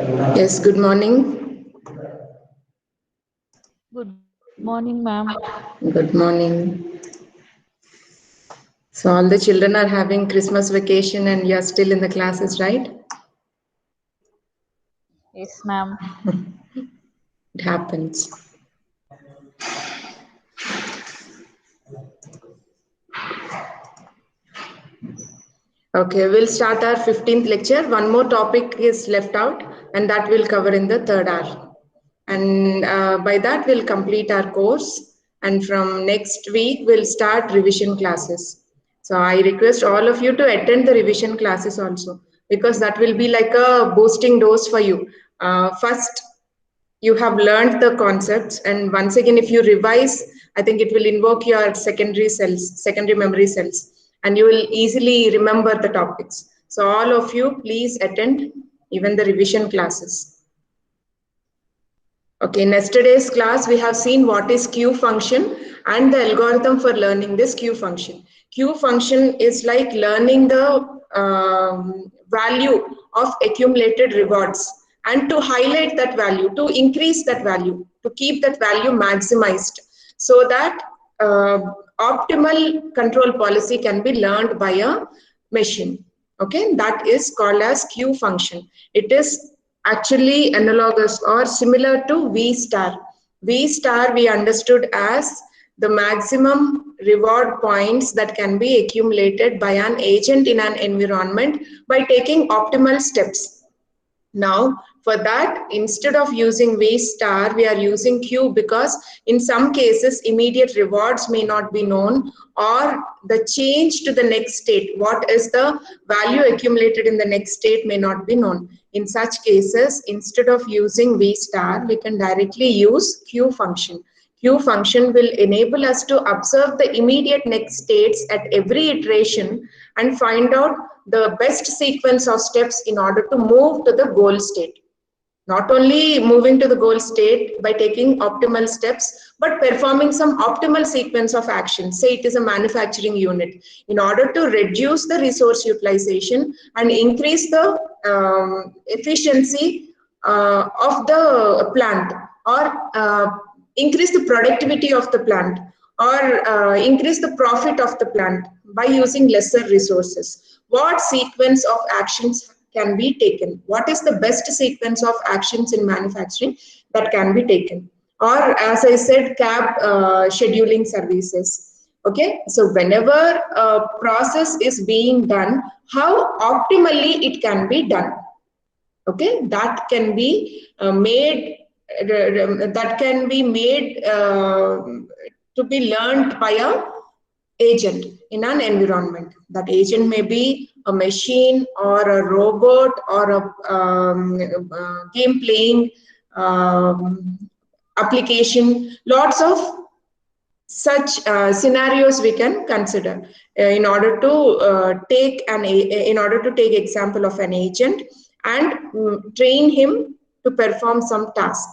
Yes, good morning. Good morning, ma'am. Good morning. So all the children are having Christmas vacation and you're still in the classes, right? Yes, ma'am. It happens. Okay, we'll start our 15th lecture. One more topic is left out and that we'll cover in the third hour. And by that we'll complete our course. And from next week, we'll start revision classes. So I request all of you to attend the revision classes also because that will be like a boosting dose for you. First, you have learned the concepts and once again if you revise, I think it will invoke your secondary memory cells, and you will easily remember the topics. So all of you please attend even the revision classes. Okay, in yesterday's class we have seen what is Q function and the algorithm for learning this Q function. Q function is like learning the value of accumulated rewards and to highlight that value, to increase that value, to keep that value maximized so that uh, optimal control policy can be learned by a machine. Okay, that is called as Q function. It is actually analogous or similar to V star. V star we understood as the maximum reward points that can be accumulated by an agent in an environment by taking optimal steps. Now, for that, instead of using V star, we are using Q because in some cases, immediate rewards may not be known or the change to the next state, what is the value accumulated in the next state may not be known. In such cases, instead of using V star, we can directly use Q function. Q function will enable us to observe the immediate next states at every iteration and find out the best sequence of steps in order to move to the goal state. Not only moving to the goal state by taking optimal steps, but performing some optimal sequence of actions. Say it is a manufacturing unit. In order to reduce the resource utilization and increase the efficiency of the plant or increase the productivity of the plant or increase the profit of the plant by using lesser resources. What sequence of actions can be taken? What is the best sequence of actions in manufacturing that can be taken? Or as I said, cab scheduling services. Okay, so whenever a process is being done, how optimally it can be done. Okay, that can be made to be learned by a agent in an environment. That agent may be a machine or a robot or a game playing application. Lots of such scenarios we can consider in order to take example of an agent and train him to perform some task,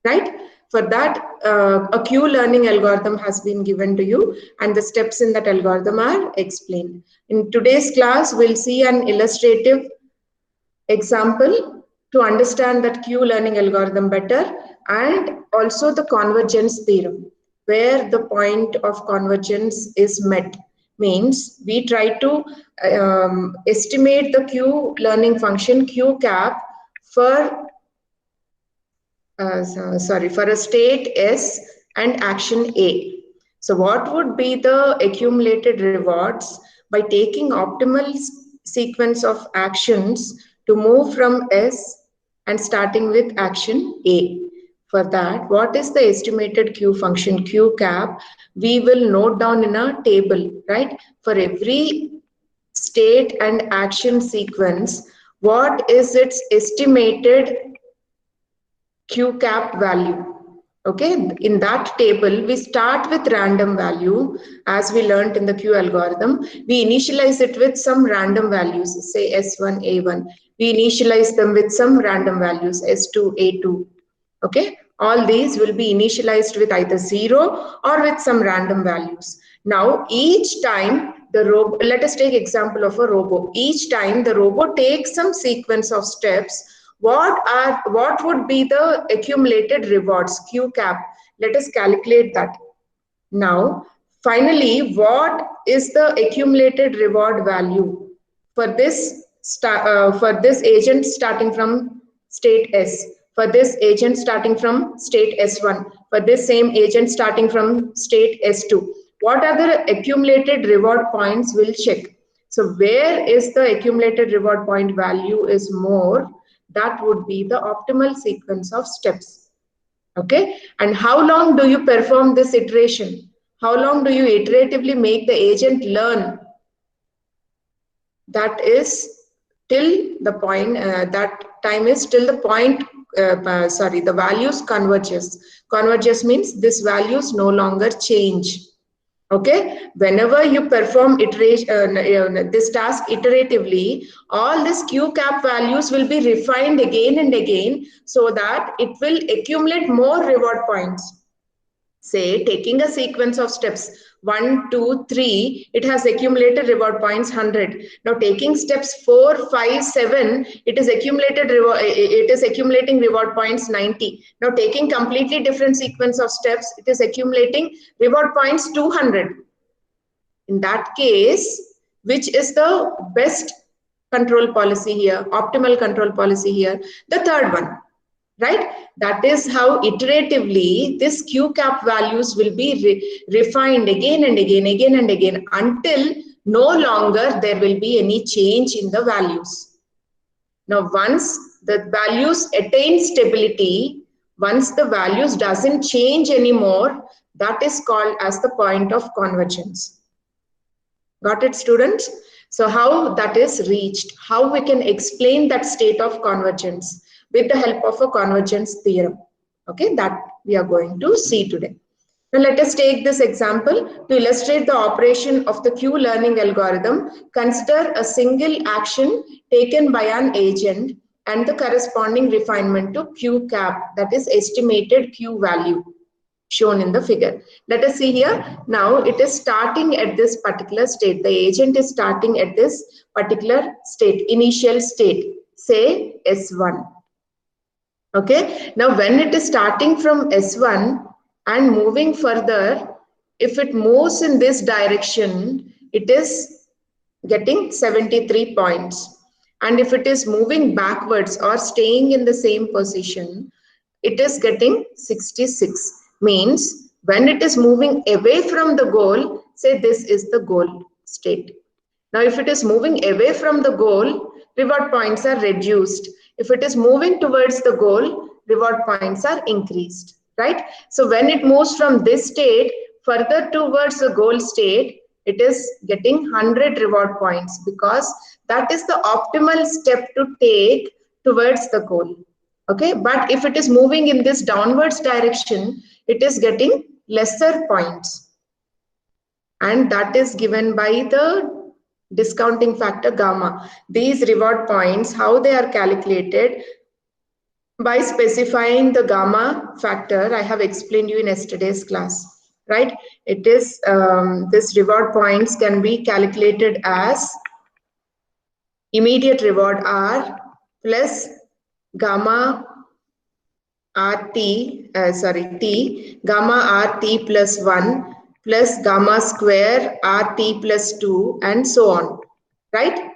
right? For that, a Q learning algorithm has been given to you and the steps in that algorithm are explained. In today's class, we'll see an illustrative example to understand that Q learning algorithm better and also the convergence theorem, where the point of convergence is met. Means we try to estimate the Q learning function Q cap for for a state S and action A. So what would be the accumulated rewards by taking optimal sequence of actions to move from S and starting with action A? For that, what is the estimated Q function Q cap? We will note down in a table, right? For every state and action sequence, what is its estimated Q cap value. Okay, in that table, we start with random value as we learned in the Q algorithm. We initialize it with some random values, say S1, A1. We initialize them with some random values, S2, A2. Okay, all these will be initialized with either 0 or with some random values. Now, each time the robot, let us take example of a robot. Each time the robot takes some sequence of steps, What would be the accumulated rewards, Q cap? Let us calculate that. Now, finally, what is the accumulated reward value for this agent starting from state S, for this agent starting from state S1, for this same agent starting from state S2? What are the accumulated reward points? We'll check. So where is the accumulated reward point value is more? That would be the optimal sequence of steps. Okay, and how long do you perform this iteration? How long do you iteratively make the agent learn? That is till the point, that time is till the point, the values converges. Converges means this values no longer change. Okay, whenever you perform iteration, this task iteratively, all these Q cap values will be refined again and again so that it will accumulate more reward points. Say, taking a sequence of steps 1, 2, 3, it has accumulated reward points 100. Now taking steps 4, 5, 7, it is accumulating reward points 90. Now taking completely different sequence of steps, it is accumulating reward points 200. In that case, which is the best control policy here, optimal control policy here? The third one. Right? That is how iteratively this Q cap values will be refined again and again until no longer there will be any change in the values. Now, once the values attain stability, once the values doesn't change anymore, that is called as the point of convergence. Got it, students? So how that is reached, how we can explain that state of convergence with the help of a convergence theorem. Okay, that we are going to see today. Now let us take this example to illustrate the operation of the Q learning algorithm. Consider a single action taken by an agent and the corresponding refinement to Q cap, that is estimated Q value, shown in the figure. Let us see here. Now it is starting at this particular state. The agent is starting at this particular state, initial state, say S1. Okay, now when it is starting from S1 and moving further, if it moves in this direction, it is getting 73 points. And if it is moving backwards or staying in the same position, it is getting 66. Means when it is moving away from the goal, say this is the goal state. Now if it is moving away from the goal, reward points are reduced. If it is moving towards the goal, reward points are increased, right? So when it moves from this state further towards the goal state, it is getting 100 reward points because that is the optimal step to take towards the goal. Okay, but if it is moving in this downwards direction, it is getting lesser points. And that is given by the discounting factor gamma. These reward points, how they are calculated? By specifying the gamma factor, I have explained you in yesterday's class, right? It is, this reward points can be calculated as immediate reward R plus gamma T, gamma RT plus 1 plus gamma square RT plus 2 and so on, right?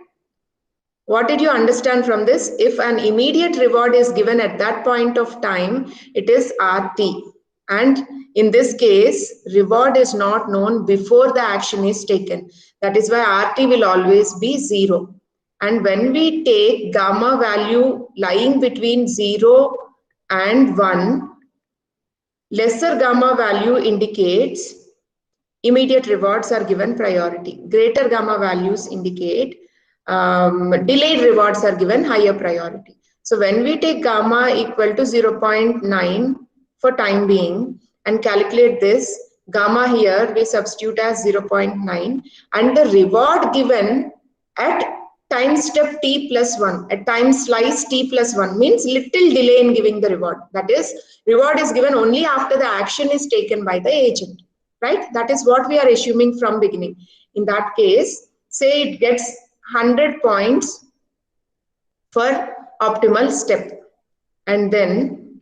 What did you understand from this? If an immediate reward is given at that point of time, it is RT. And in this case, reward is not known before the action is taken. That is why RT will always be 0. And when we take gamma value lying between 0 and 1, lesser gamma value indicates immediate rewards are given priority. Greater gamma values indicate delayed rewards are given higher priority. So when we take gamma equal to 0.9 for time being and calculate this, gamma here we substitute as 0.9 and the reward given at time step t plus 1, at time slice t plus 1 means little delay in giving the reward. That is, reward is given only after the action is taken by the agent, right? That is what we are assuming from beginning. In that case, say it gets 100 points for optimal step. And then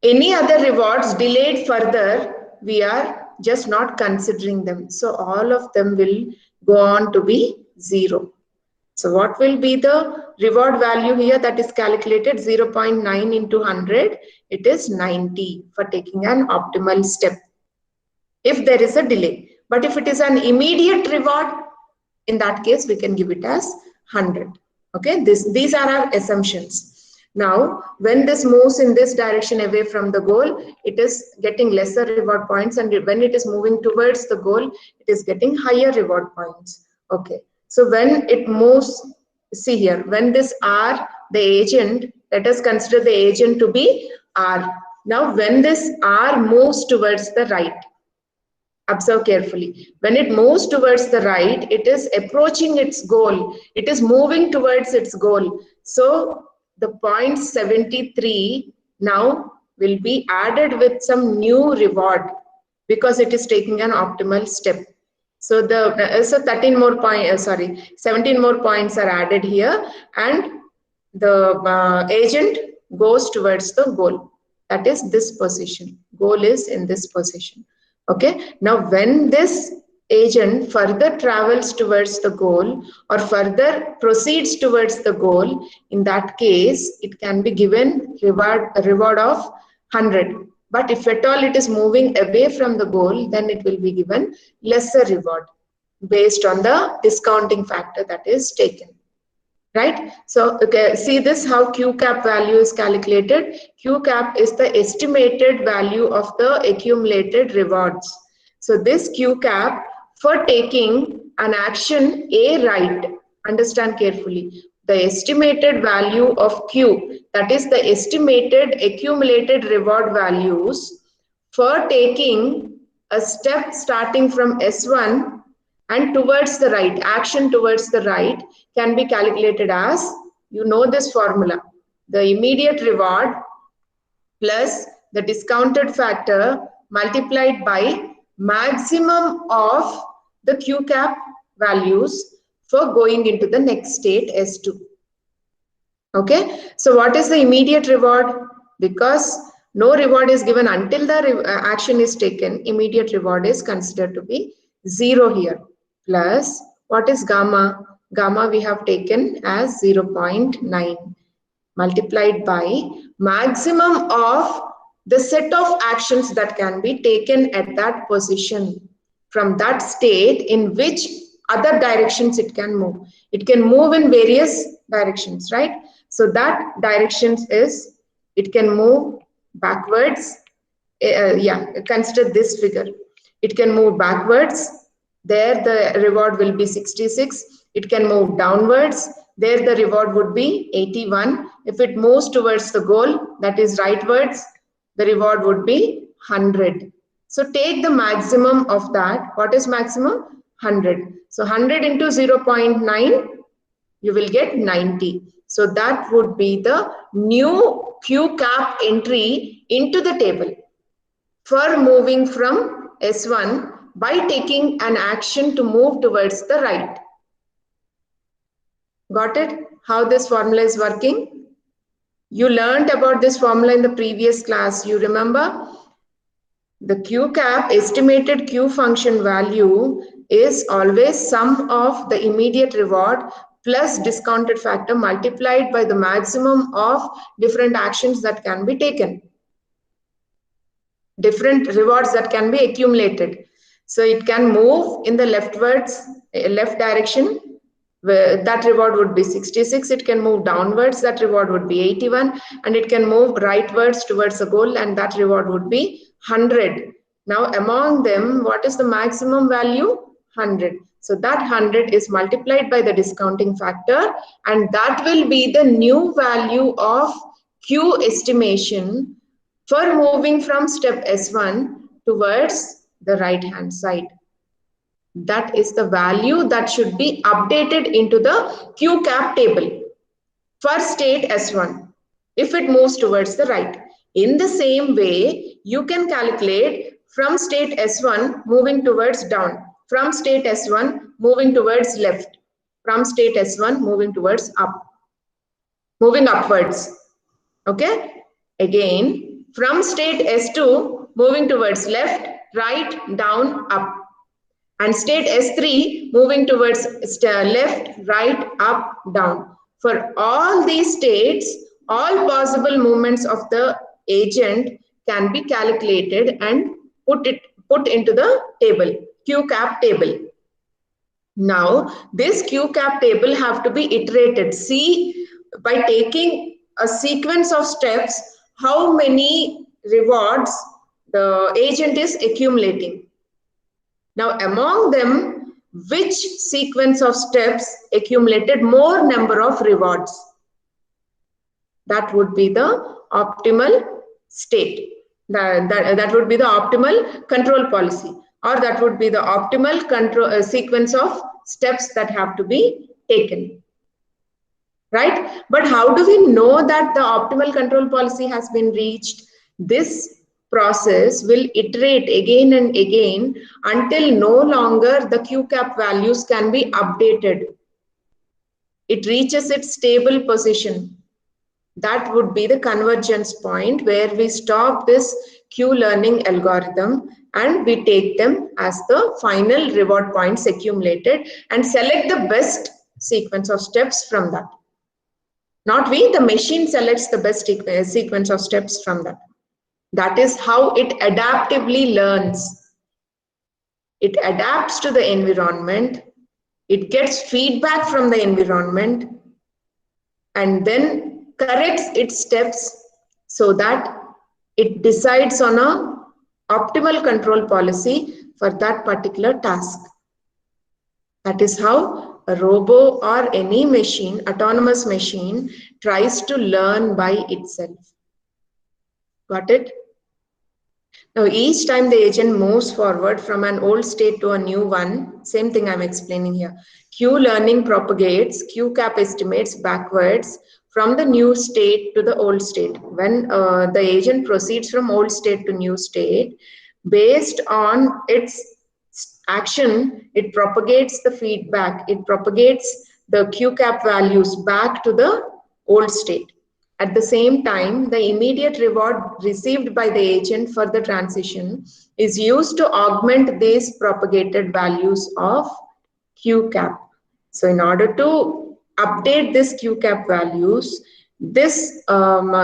any other rewards delayed further, we are just not considering them. So all of them will go on to be 0. So what will be the reward value here that is calculated? 0.9 into 100, it is 90 for taking an optimal step if there is a delay. But if it is an immediate reward, in that case, we can give it as 100. Okay, these are our assumptions. Now, when this moves in this direction away from the goal, it is getting lesser reward points, and when it is moving towards the goal, it is getting higher reward points. Okay, so when it moves, see here, when this R, the agent, let us consider the agent to be R. Now, when this R moves towards the right, observe carefully. When it moves towards the right, it is approaching its goal. It is moving towards its goal. So the point 73 now will be added with some new reward because it is taking an optimal step. So the 17 more points are added here, and the agent goes towards the goal. That is this position. Goal is in this position. Okay, now when this agent further travels towards the goal or further proceeds towards the goal, in that case, it can be given a reward of 100. But if at all it is moving away from the goal, then it will be given lesser reward based on the discounting factor that is taken. Right? So, okay, see this how Q cap value is calculated. Q cap is the estimated value of the accumulated rewards. So this Q cap for taking an action A right, understand carefully, the estimated value of Q, that is the estimated accumulated reward values for taking a step starting from S1 and towards the right, action towards the right can be calculated as, you know this formula, the immediate reward plus the discounted factor multiplied by maximum of the Q cap values for going into the next state S2. Okay, so what is the immediate reward? Because no reward is given until the action is taken, immediate reward is considered to be 0 here. Plus, what is gamma? Gamma we have taken as 0.9 multiplied by maximum of the set of actions that can be taken at that position from that state, in which other directions it can move. It can move in various directions, right? So that directions is, it can move backwards. Consider this figure. It can move backwards. There the reward will be 66. It can move downwards. There the reward would be 81. If it moves towards the goal, that is rightwards, the reward would be 100. So take the maximum of that. What is maximum? 100. So 100 into 0.9, you will get 90. So that would be the new Q cap entry into the table for moving from S1 by taking an action to move towards the right. Got it? How this formula is working? You learned about this formula in the previous class. You remember? The Q cap estimated Q function value is always sum of the immediate reward plus discounted factor multiplied by the maximum of different actions that can be taken. Different rewards that can be accumulated. So it can move in the left direction, where that reward would be 66. It can move downwards, that reward would be 81, and it can move rightwards towards a goal, and that reward would be 100. Now among them, what is the maximum value? 100. So that 100 is multiplied by the discounting factor, and that will be the new value of Q estimation for moving from step S1 towards the right hand side. That is the value that should be updated into the Q cap table for state S1 if it moves towards the right. In the same way, you can calculate from state S1 moving towards down, from state S1 moving towards left, from state S1 moving towards up. moving upwards. Okay, again from state S2 moving towards left, right, down, up, and state S3 moving towards left, right, up, down. For all these states, all possible movements of the agent can be calculated and put into the table, QCAP table. Now, this QCAP table have to be iterated. See, by taking a sequence of steps, how many rewards the agent is accumulating. Now, among them, which sequence of steps accumulated more number of rewards? That would be the optimal state. That would be the optimal control policy, or that would be the optimal control sequence of steps that have to be taken. Right? But how do we know that the optimal control policy has been reached? This process will iterate again and again until no longer the QCAP values can be updated. It reaches its stable position. That would be the convergence point where we stop this Q-learning algorithm and we take them as the final reward points accumulated and select the best sequence of steps from that. Not we, the machine selects the best sequence of steps from that. That is how it adaptively learns. It adapts to the environment, it gets feedback from the environment, and then corrects its steps so that it decides on an optimal control policy for that particular task. That is how a robo or any machine, autonomous machine, tries to learn by itself. Got it? Now, each time the agent moves forward from an old state to a new one, same thing I'm explaining here. Q-learning propagates, QCAP estimates backwards from the new state to the old state. When the agent proceeds from old state to new state, based on its action, it propagates the feedback, it propagates the QCAP values back to the old state. At the same time, the immediate reward received by the agent for the transition is used to augment these propagated values of QCAP. So in order to update this QCAP values, this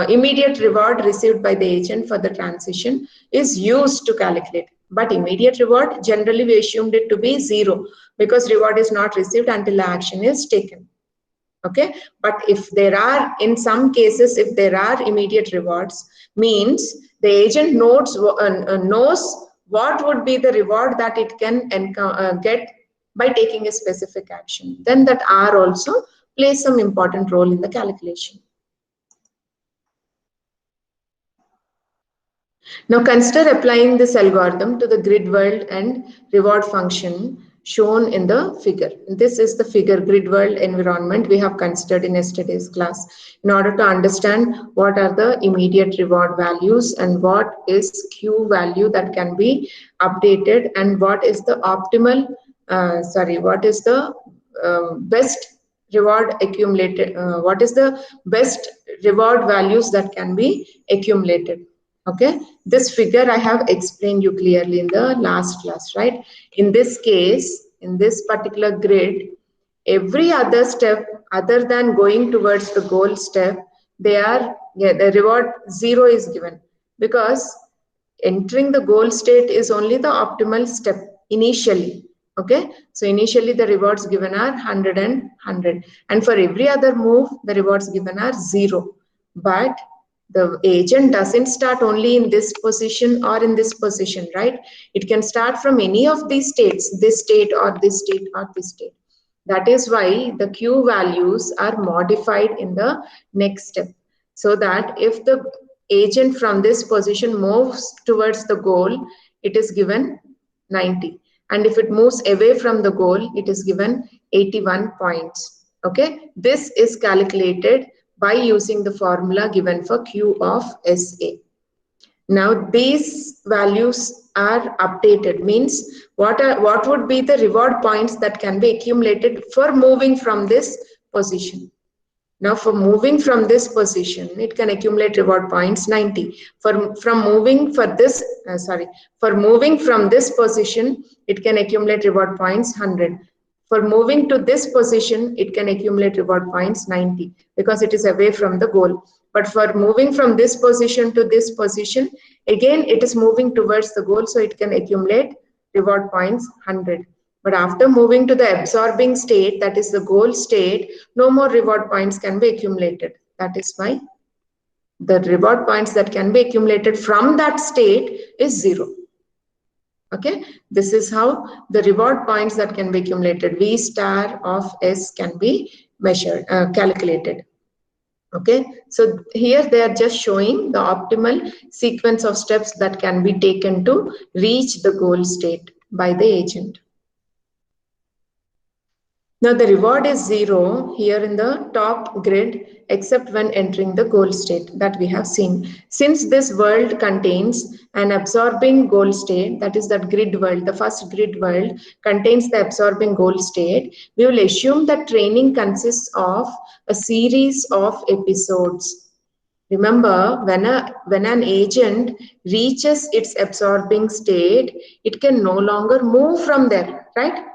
immediate reward received by the agent for the transition is used to calculate. But immediate reward, generally we assumed it to be 0 because reward is not received until the action is taken. Okay, but if there are, in some cases, if there are immediate rewards, means the agent knows what would be the reward that it can get by taking a specific action. Then that R also plays some important role in the calculation. Now consider applying this algorithm to the grid world and reward function shown in the figure. This is the figure grid world environment we have considered in yesterday's class in order to understand what are the immediate reward values and what is Q value that can be updated and what is the optimal, what is the best reward accumulated, what is the best reward values that can be accumulated. Okay, this figure I have explained you clearly in the last class, right? In this case, in this particular grid, every other step other than going towards the goal step, the reward 0 is given because entering the goal state is only the optimal step initially. Okay, so initially the rewards given are 100 and 100, and for every other move, the rewards given are 0. But the agent doesn't start only in this position or in this position, right? It can start from any of these states, this state or this state or this state. That is why the Q values are modified in the next step, so that if the agent from this position moves towards the goal, it is given 90. And if it moves away from the goal, it is given 81 points. Okay, this is calculated by using the formula given for Q of SA. Now these values are updated, means what would be the reward points that can be accumulated for moving from this position. Now for moving from this position, it can accumulate reward points 90. For moving from this position, it can accumulate reward points 100. For moving to this position, it can accumulate reward points 90 because it is away from the goal. But for moving from this position to this position, again it is moving towards the goal, so it can accumulate reward points 100. But after moving to the absorbing state, that is the goal state, no more reward points can be accumulated. That is why the reward points that can be accumulated from that state is 0. Okay, this is how the reward points that can be accumulated, V star of S, can be measured, calculated. Okay, so here they are just showing the optimal sequence of steps that can be taken to reach the goal state by the agent. Now the reward is 0 here in the top grid except when entering the goal state that we have seen. Since this world contains an absorbing goal state, that is that grid world, the first grid world contains the absorbing goal state, we will assume that training consists of a series of episodes. Remember, when an agent reaches its absorbing state, it can no longer move from there, right?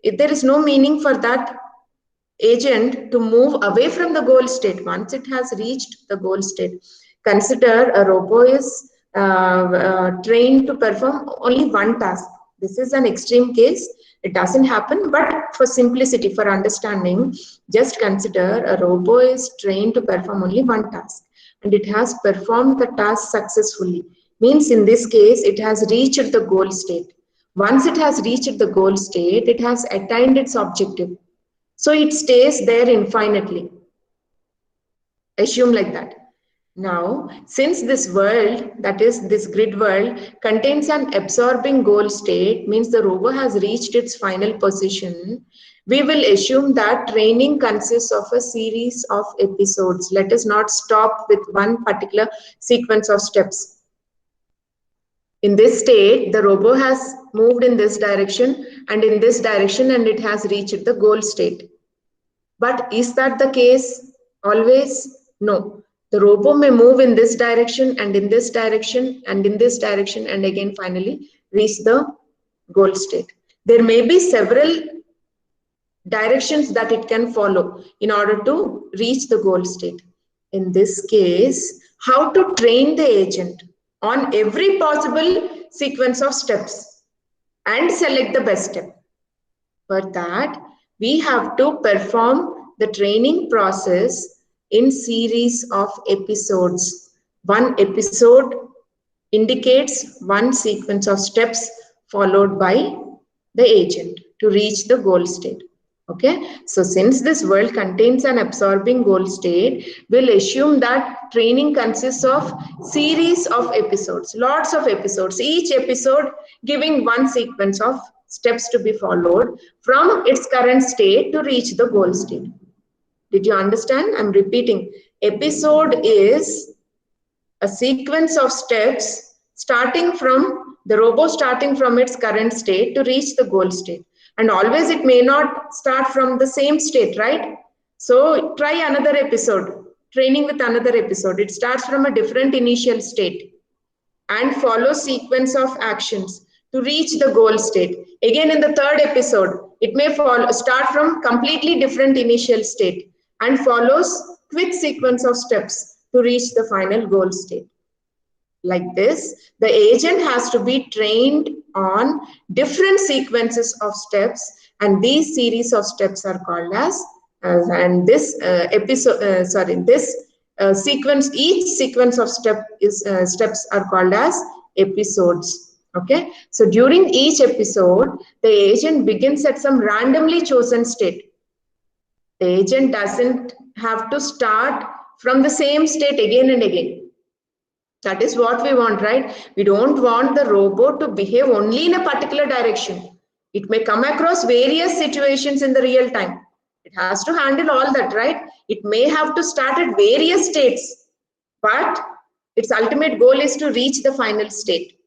There is no meaning for that agent to move away from the goal state once it has reached the goal state. Consider a robo is trained to perform only one task. This is an extreme case. It doesn't happen, but for simplicity, for understanding, just consider a robo is trained to perform only one task and it has performed the task successfully. Means in this case, it has reached the goal state. Once it has reached the goal state, it has attained its objective. So it stays there infinitely. Assume like that. Now, since this world, that is this grid world, contains an absorbing goal state, means the rover has reached its final position, we will assume that training consists of a series of episodes. Let us not stop with one particular sequence of steps. In this state, the robo has moved in this direction and in this direction and it has reached the goal state. But is that the case always? No. The robo may move in this direction and in this direction and in this direction and again finally reach the goal state. There may be several directions that it can follow in order to reach the goal state. In this case, how to train the agent on every possible sequence of steps and select the best step. For that, we have to perform the training process in series of episodes. One episode indicates one sequence of steps followed by the agent to reach the goal state. Okay, so since this world contains an absorbing goal state, we'll assume that training consists of series of episodes, lots of episodes, each episode giving one sequence of steps to be followed from its current state to reach the goal state. Did you understand? I'm repeating. Episode is a sequence of steps starting from the robo starting from its current state to reach the goal state. And always it may not start from the same state, right? So try another episode, training with another episode. It starts from a different initial state and follows sequence of actions to reach the goal state. Again, in the third episode, it may start from completely different initial state and follows quick sequence of steps to reach the final goal state. Like this, the agent has to be trained on different sequences of steps, and these series of steps are called as sequence. Each sequence of steps are called as episodes. Okay, so during each episode, the agent begins at some randomly chosen state. The agent doesn't have to start from the same state again and again. That is what we want, right? We don't want the robot to behave only in a particular direction. It may come across various situations in the real time. It has to handle all that, right? It may have to start at various states, but its ultimate goal is to reach the final state.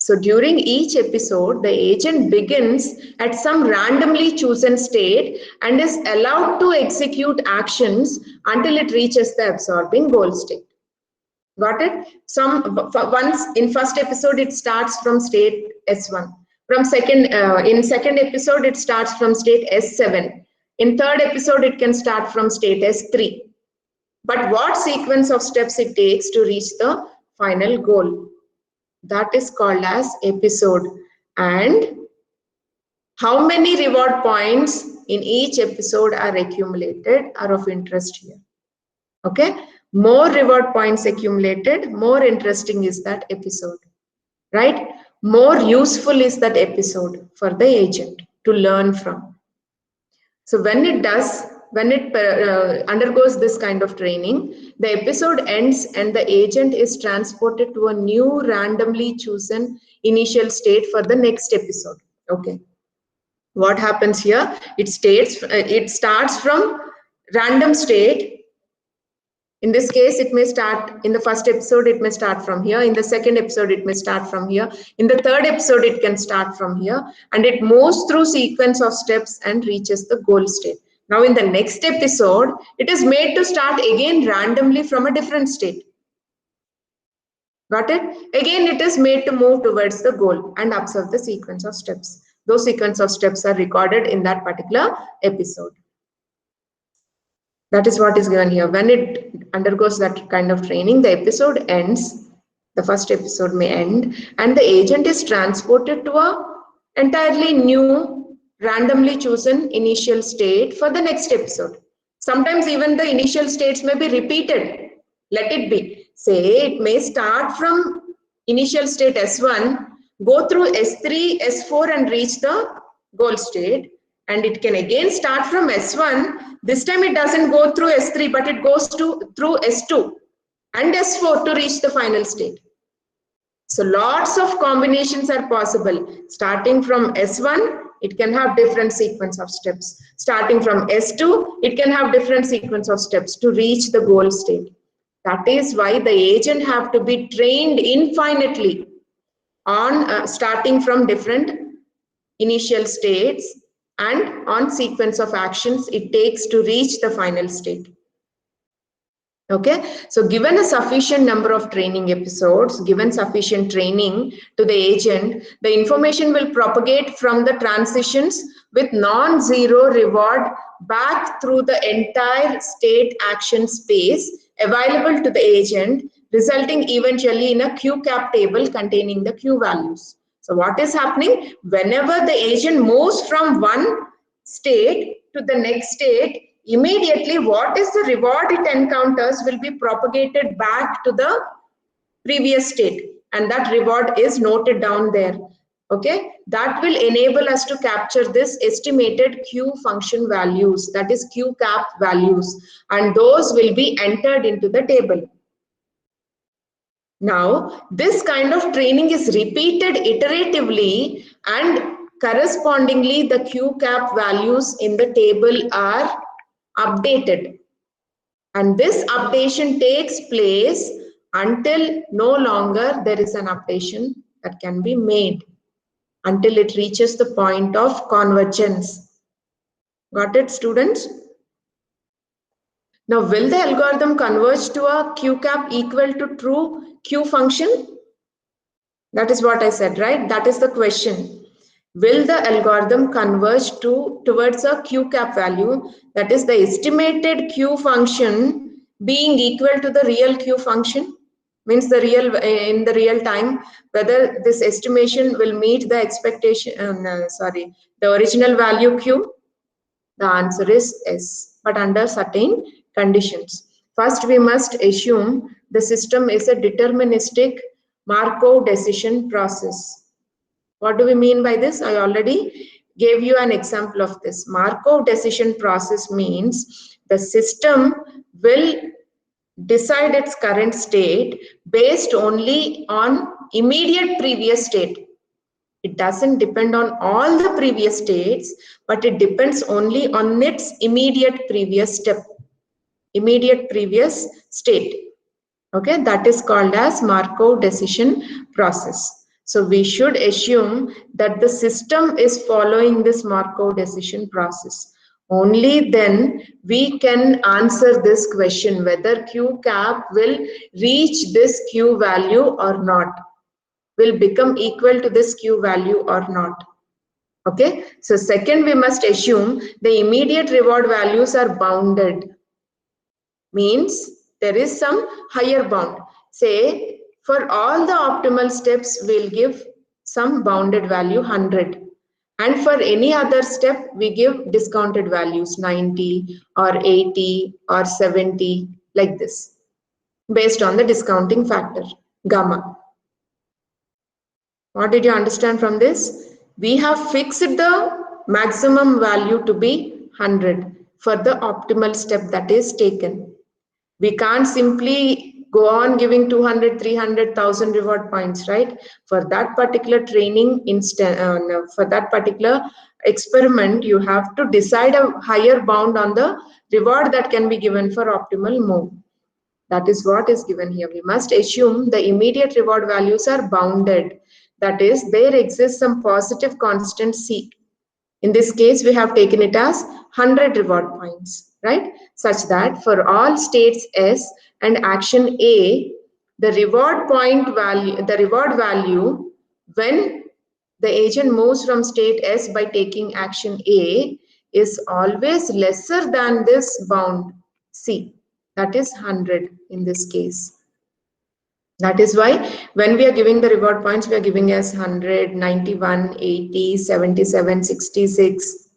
So during each episode, the agent begins at some randomly chosen state and is allowed to execute actions until it reaches the absorbing goal state. Got it? Once in first episode it starts from state S1. From in second episode it starts from state S7. In third episode it can start from state S3. But what sequence of steps it takes to reach the final goal? That is called as episode. And how many reward points in each episode are accumulated are of interest here. Okay, more reward points accumulated, more interesting is that episode, right? More useful is that episode for the agent to learn from. So when it undergoes this kind of training, the episode ends and the agent is transported to a new randomly chosen initial state for the next episode. Okay, what happens here? It starts from random state. In this case, it may start in the first episode, it may start from here. In the second episode, it may start from here. In the third episode, it can start from here. And it moves through sequence of steps and reaches the goal state. Now, in the next episode, it is made to start again randomly from a different state. Got it? Again, it is made to move towards the goal and observe the sequence of steps. Those sequence of steps are recorded in that particular episode. That is what is given here. When it undergoes that kind of training, the episode ends. The first episode may end, and the agent is transported to a entirely new, randomly chosen initial state for the next episode. Sometimes even the initial states may be repeated. Let it be. Say it may start from initial state S1, go through S3, S4, and reach the goal state. And it can again start from S1. This time it doesn't go through S3, but it goes through S2 and S4 to reach the final state. So lots of combinations are possible. Starting from S1, it can have different sequence of steps. Starting from S2, it can have different sequence of steps to reach the goal state. That is why the agent have to be trained infinitely on starting from different initial states and on sequence of actions it takes to reach the final state. Okay, so given a sufficient number of training episodes, given sufficient training to the agent, the information will propagate from the transitions with non-zero reward back through the entire state action space available to the agent, resulting eventually in a Q-cap table containing the Q values. So what is happening? Whenever the agent moves from one state to the next state, immediately what is the reward it encounters will be propagated back to the previous state, and that reward is noted down there. Okay, that will enable us to capture this estimated Q function values, that is Q cap values, and those will be entered into the table. Now, this kind of training is repeated iteratively, and correspondingly the Q cap values in the table are updated. And this updation takes place until no longer there is an updation that can be made, until it reaches the point of convergence. Got it, students? Now, will the algorithm converge to a Q cap equal to true Q function? That is what I said, right? That is the question. Will the algorithm converge towards a Q cap value, that is the estimated Q function being equal to the real Q function? Means the real in the real time, whether this estimation will meet the expectation, the original value Q? The answer is yes, but under certain conditions. First, we must assume the system is a deterministic Markov decision process. What do we mean by this? I already gave you an example of this. Markov decision process means the system will decide its current state based only on immediate previous state. It doesn't depend on all the previous states, but it depends only on its immediate previous step, immediate previous state. Okay, that is called as Markov decision process. So we should assume that the system is following this Markov decision process. Only then we can answer this question whether Q cap will reach this Q value or not, will become equal to this Q value or not. Okay, so second, we must assume the immediate reward values are bounded. Means there is some higher bound. Say for all the optimal steps, we'll give some bounded value 100. And for any other step, we give discounted values 90 or 80 or 70, like this, based on the discounting factor, gamma. What did you understand from this? We have fixed the maximum value to be 100 for the optimal step that is taken. We can't simply go on giving 200, 300,000 reward points, right? For that particular training for that particular experiment, you have to decide a higher bound on the reward that can be given for optimal move. That is what is given here. We must assume the immediate reward values are bounded. That is, there exists some positive constant C. In this case, we have taken it as 100 reward points, right? Such that for all states S and action A, the reward value when the agent moves from state S by taking action A is always lesser than this bound C. That is 100 in this case. That is why when we are giving the reward points, we are giving as 100, 91, 80, 77, 66.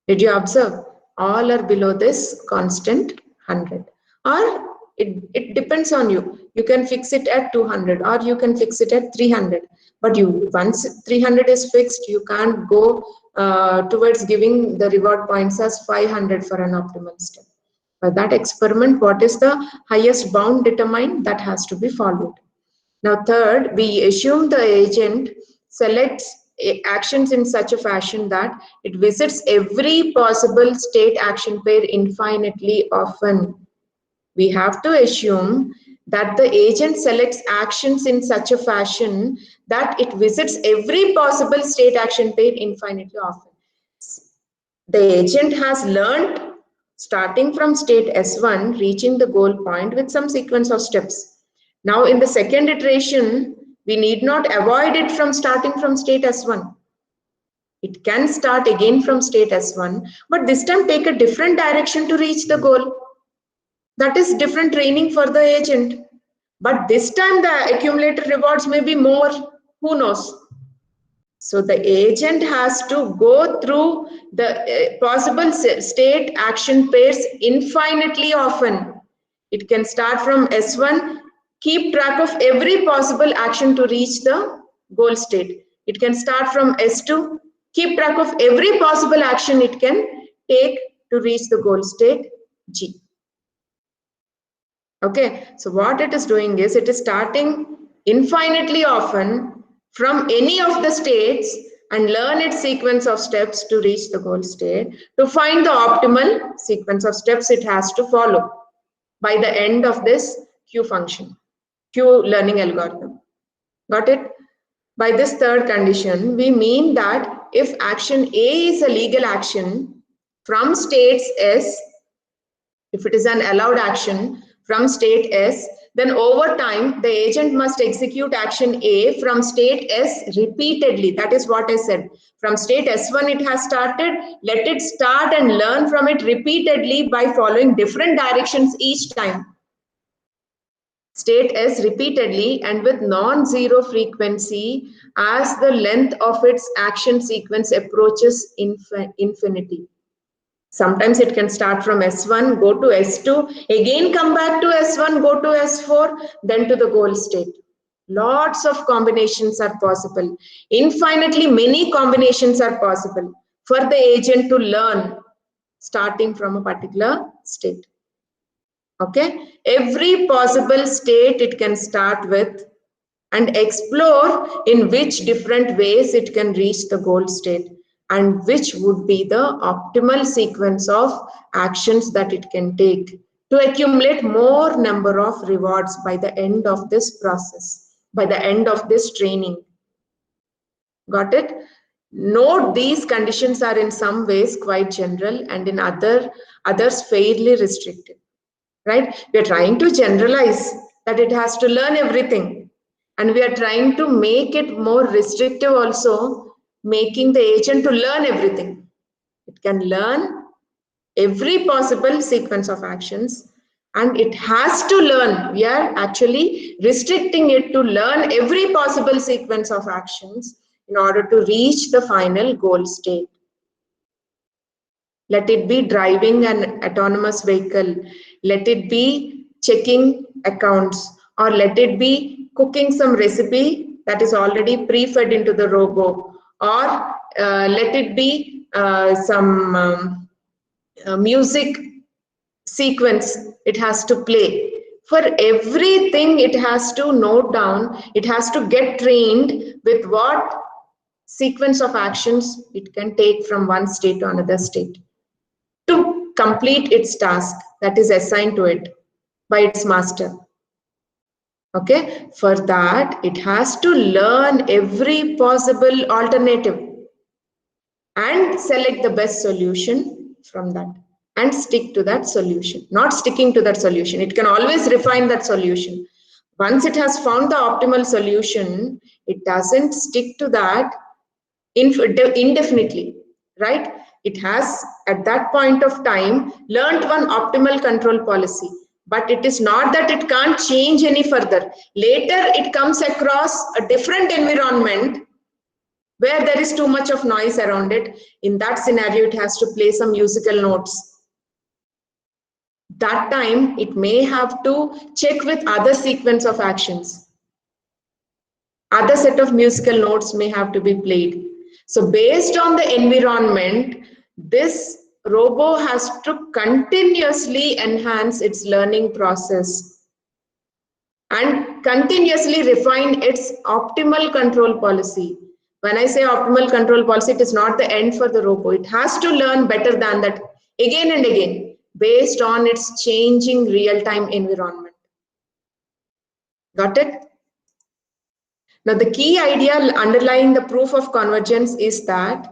Did you observe? All are below this constant 100. Or it depends on you. You can fix it at 200 or you can fix it at 300. But once 300 is fixed, you can't go towards giving the reward points as 500 for an optimal step. For that experiment, what is the highest bound determined? That has to be followed. Now, third, we assume the agent selects actions in such a fashion that it visits every possible state action pair infinitely often. We have to assume that the agent selects actions in such a fashion that it visits every possible state action pair infinitely often. The agent has learned starting from state S1, reaching the goal point with some sequence of steps. Now in the second iteration, we need not avoid it from starting from state S1. It can start again from state S1, but this time take a different direction to reach the goal. That is different training for the agent. But this time the accumulated rewards may be more, who knows? So the agent has to go through the possible state action pairs infinitely often. It can start from S1, keep track of every possible action to reach the goal state. It can start from S2, keep track of every possible action it can take to reach the goal state G. Okay, so what it is doing is it is starting infinitely often from any of the states and learn its sequence of steps to reach the goal state. To find the optimal sequence of steps it has to follow by the end of this Q function, Q learning algorithm. Got it? By this third condition, we mean that if action A is a legal action from states S, if it is an allowed action from state S, then over time, the agent must execute action A from state S repeatedly. That is what I said. From state S1 it has started, let it start and learn from it repeatedly by following different directions each time. State S repeatedly and with non-zero frequency as the length of its action sequence approaches infinity. Sometimes it can start from S1, go to S2, again come back to S1, go to S4, then to the goal state. Lots of combinations are possible. Infinitely many combinations are possible for the agent to learn starting from a particular state. Okay, every possible state it can start with and explore in which different ways it can reach the goal state and which would be the optimal sequence of actions that it can take to accumulate more number of rewards by the end of this process. by the end of this training. Got it? Note these conditions are in some ways quite general and in others fairly restricted, right? We are trying to generalize that it has to learn everything, and we are trying to make it more restrictive also, making the agent to learn everything. It can learn every possible sequence of actions, and it has to learn. We are actually restricting it to learn every possible sequence of actions in order to reach the final goal state. Let it be driving an autonomous vehicle, let it be checking accounts, or let it be cooking some recipe that is already pre-fed into the robo, or let it be some music sequence it has to play. For everything it has to note down, it has to get trained with what sequence of actions it can take from one state to another state to complete its task that is assigned to it by its master. Okay, for that it has to learn every possible alternative and select the best solution from that and stick to that solution. Not sticking to that solution, it can always refine that solution. Once it has found the optimal solution, it doesn't stick to that indefinitely, right? It has at that point of time learned one optimal control policy, but it is not that it can't change any further. Later it comes across a different environment where there is too much of noise around it. In that scenario, it has to play some musical notes. That time, it may have to check with other sequence of actions. Other set of musical notes may have to be played. So based on the environment, this robo has to continuously enhance its learning process and continuously refine its optimal control policy. When I say optimal control policy, it is not the end for the robo. It has to learn better than that again and again based on its changing real-time environment. Got it? Now, the key idea underlying the proof of convergence is that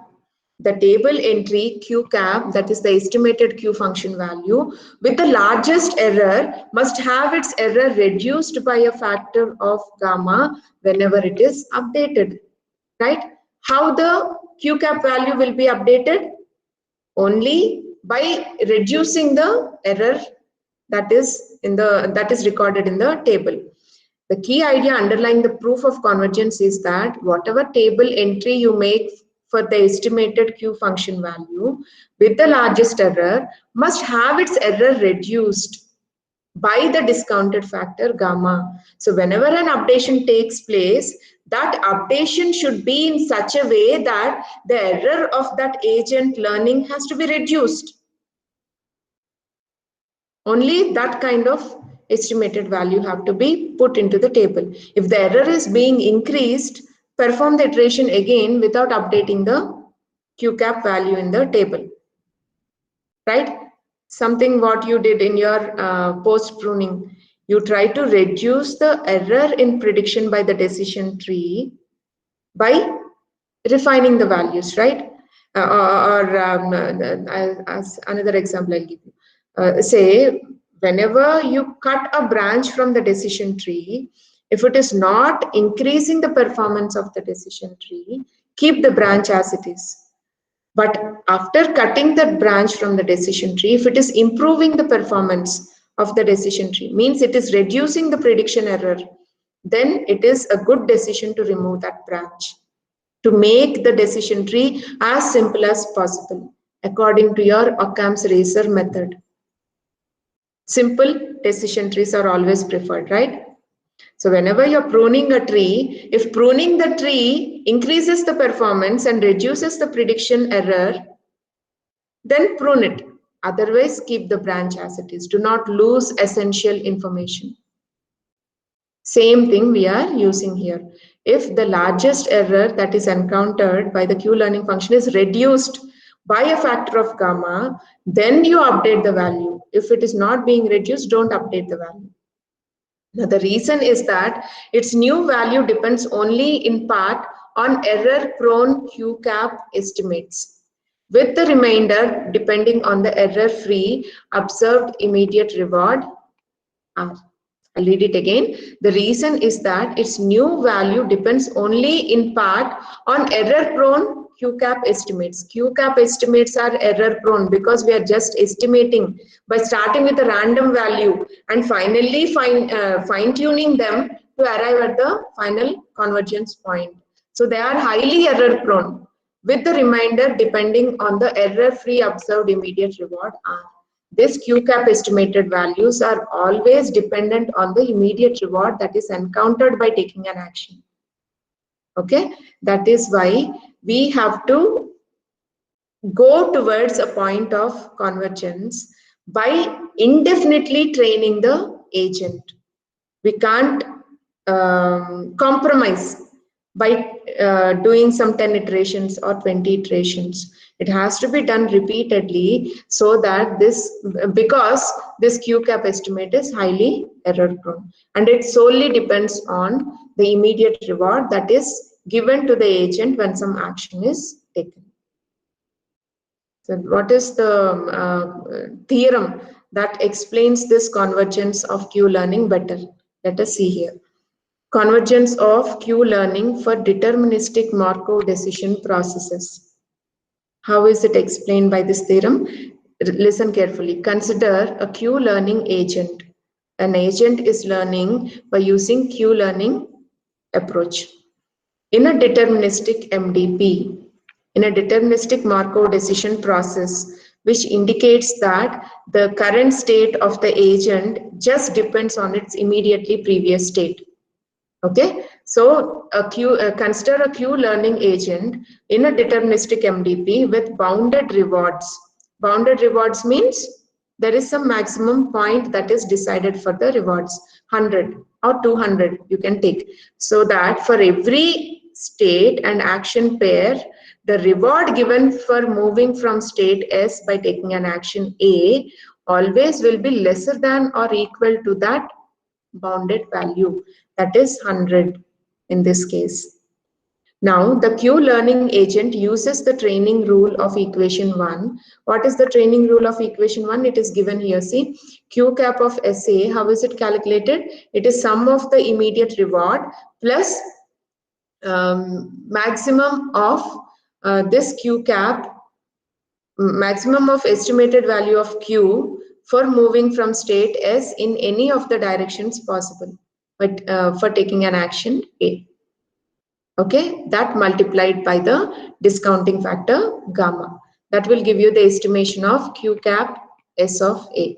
the table entry Q cap, that is the estimated Q function value, with the largest error must have its error reduced by a factor of gamma whenever it is updated, right? How the Q cap value will be updated? Only by reducing the error that is recorded in the table. The key idea underlying the proof of convergence is that whatever table entry you make for the estimated Q function value with the largest error must have its error reduced by the discounted factor gamma. So whenever an updation takes place, that updation should be in such a way that the error of that agent learning has to be reduced. Only that kind of estimated value have to be put into the table. If the error is being increased, perform the iteration again without updating the Q cap value in the table, right? Something what you did in your post pruning, you try to reduce the error in prediction by the decision tree by refining the values, right? As another example I'll give you. Say, whenever you cut a branch from the decision tree, if it is not increasing the performance of the decision tree, keep the branch as it is. But after cutting that branch from the decision tree, if it is improving the performance of the decision tree, means it is reducing the prediction error, then it is a good decision to remove that branch, to make the decision tree as simple as possible according to your Occam's razor method. Simple decision trees are always preferred, right? So whenever you're pruning a tree, if pruning the tree increases the performance and reduces the prediction error, then prune it. Otherwise, keep the branch as it is. Do not lose essential information. Same thing we are using here. If the largest error that is encountered by the Q learning function is reduced by a factor of gamma, then you update the value. If it is not being reduced, don't update the value. Now, the reason is that its new value depends only in part on error-prone Q-cap estimates, with the remainder depending on the error-free observed immediate reward R. I'll read it again. The reason is that its new value depends only in part on error-prone Q-cap estimates. Q-cap estimates are error-prone because we are just estimating by starting with a random value and finally fine-tuning them to arrive at the final convergence point. So they are highly error-prone, with the remainder depending on the error-free observed immediate reward R. This Q-cap estimated values are always dependent on the immediate reward that is encountered by taking an action. Okay, that is why we have to go towards a point of convergence by indefinitely training the agent. We can't compromise by doing some 10 iterations or 20 iterations. It has to be done repeatedly so that because this Q-cap estimate is highly error prone and it solely depends on the immediate reward that is given to the agent when some action is taken. So what is the theorem that explains this convergence of Q-learning better? Let us see here. Convergence of Q-learning for deterministic Markov decision processes. How is it explained by this theorem? Listen carefully. Consider a Q-learning agent. An agent is learning by using Q-learning approach. In a deterministic MDP, in a deterministic Markov decision process, which indicates that the current state of the agent just depends on its immediately previous state. Okay, so consider a Q-learning agent in a deterministic MDP with bounded rewards. Bounded rewards means there is some maximum point that is decided for the rewards, 100 or 200 you can take. So that for every state and action pair, the reward given for moving from state S by taking an action A always will be lesser than or equal to that bounded value, that is 100 in this case. Now the Q-learning agent uses the training rule of equation 1. What is the training rule of equation 1? It is given here. See, Q-cap of SA, how is it calculated? It is sum of the immediate reward plus maximum of this Q-cap, maximum of estimated value of Q for moving from state S in any of the directions possible, but for taking an action A. Okay, that multiplied by the discounting factor gamma. That will give you the estimation of Q cap S of A.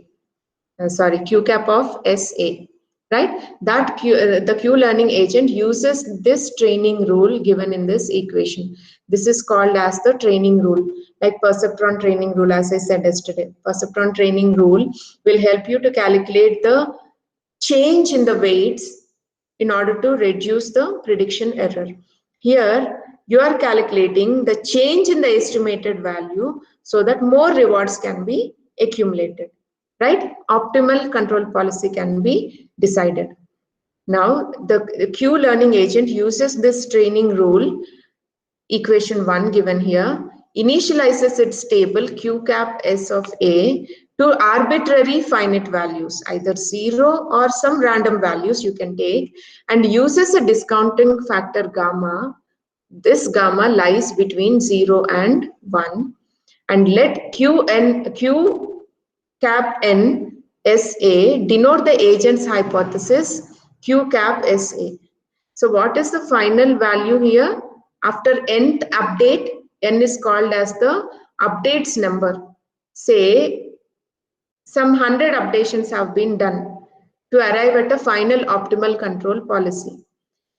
Q cap of SA. Right? That the Q-learning agent uses this training rule given in this equation. This is called as the training rule, like perceptron training rule, as I said yesterday. Perceptron training rule will help you to calculate the change in the weights in order to reduce the prediction error. Here, you are calculating the change in the estimated value so that more rewards can be accumulated, right? Optimal control policy can be decided. Now, the Q-learning agent uses this training rule, equation 1 given here, initializes its table Q cap S of A to arbitrary finite values, either 0 or some random values you can take, and uses a discounting factor gamma. This gamma lies between 0 and 1, and let Q cap N SA denote the agent's hypothesis Q cap SA. So what is the final value here? After nth update, N is called as the updates number. Say some 100 updations have been done to arrive at a final optimal control policy.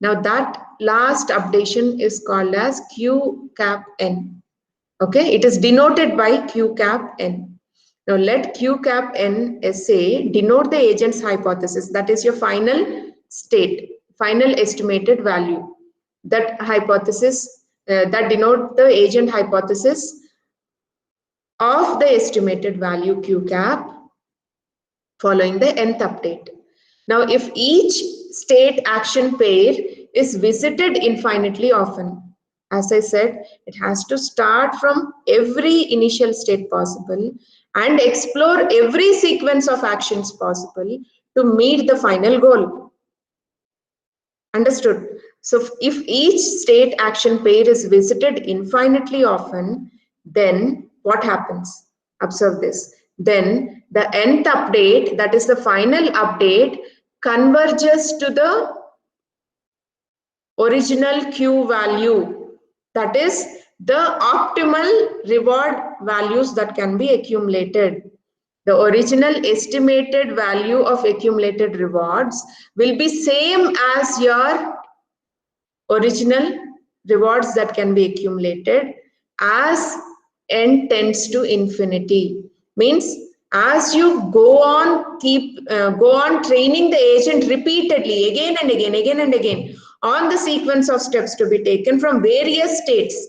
Now that last updation is called as Q cap N. Okay, it is denoted by Q cap N. Now let Q cap N SA denote the agent's hypothesis. That is your final state, final estimated value. That hypothesis, that denote the agent hypothesis of the estimated value Q cap following the nth update. Now, if each state action pair is visited infinitely often, as I said, it has to start from every initial state possible and explore every sequence of actions possible to meet the final goal. Understood? So if each state action pair is visited infinitely often, then what happens? Observe this. Then the nth update, that is the final update, converges to the original Q value. That is the optimal reward values that can be accumulated. The original estimated value of accumulated rewards will be same as your original rewards that can be accumulated as n tends to infinity. Means as you go on training the agent repeatedly again and again on the sequence of steps to be taken from various states,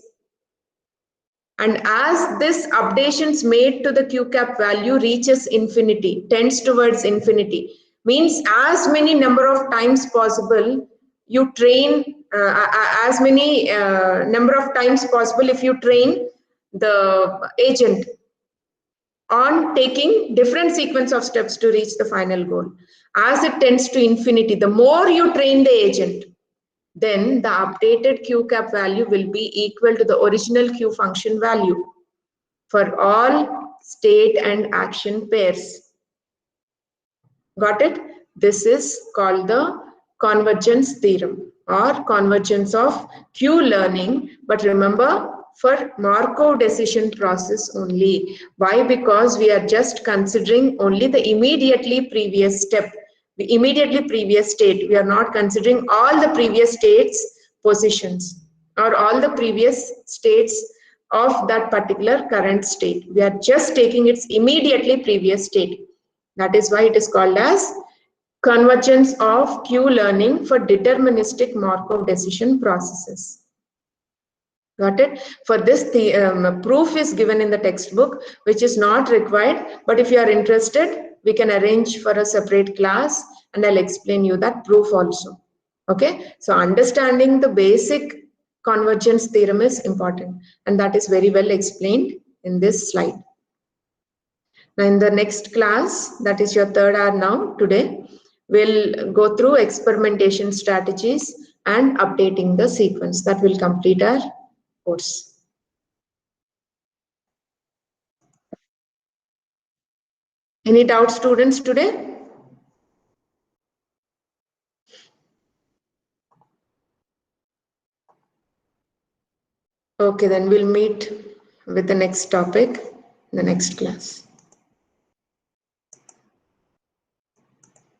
and as this updations made to the QCAP value reaches infinity, tends towards infinity, means as many number of times possible you train, as many number of times possible if you train the agent on taking different sequence of steps to reach the final goal. As it tends to infinity, the more you train the agent, then the updated QCAP value will be equal to the original Q function value for all state and action pairs. Got it? This is called the convergence theorem or convergence of Q learning. But remember, for Markov decision process only. Why? Because we are just considering only the immediately previous step, the immediately previous state. We are not considering all the previous states positions or all the previous states of that particular current state. We are just taking its immediately previous state. That is why it is called as convergence of Q learning for deterministic Markov decision processes. Got it? For this, the proof is given in the textbook, which is not required. But if you are interested, we can arrange for a separate class and I'll explain you that proof also. Okay? So understanding the basic convergence theorem is important, and that is very well explained in this slide. Now in the next class, that is your third hour now today, we'll go through experimentation strategies and updating the sequence. That will complete our course. Any doubts, students, today? Okay, then we'll meet with the next topic in the next class.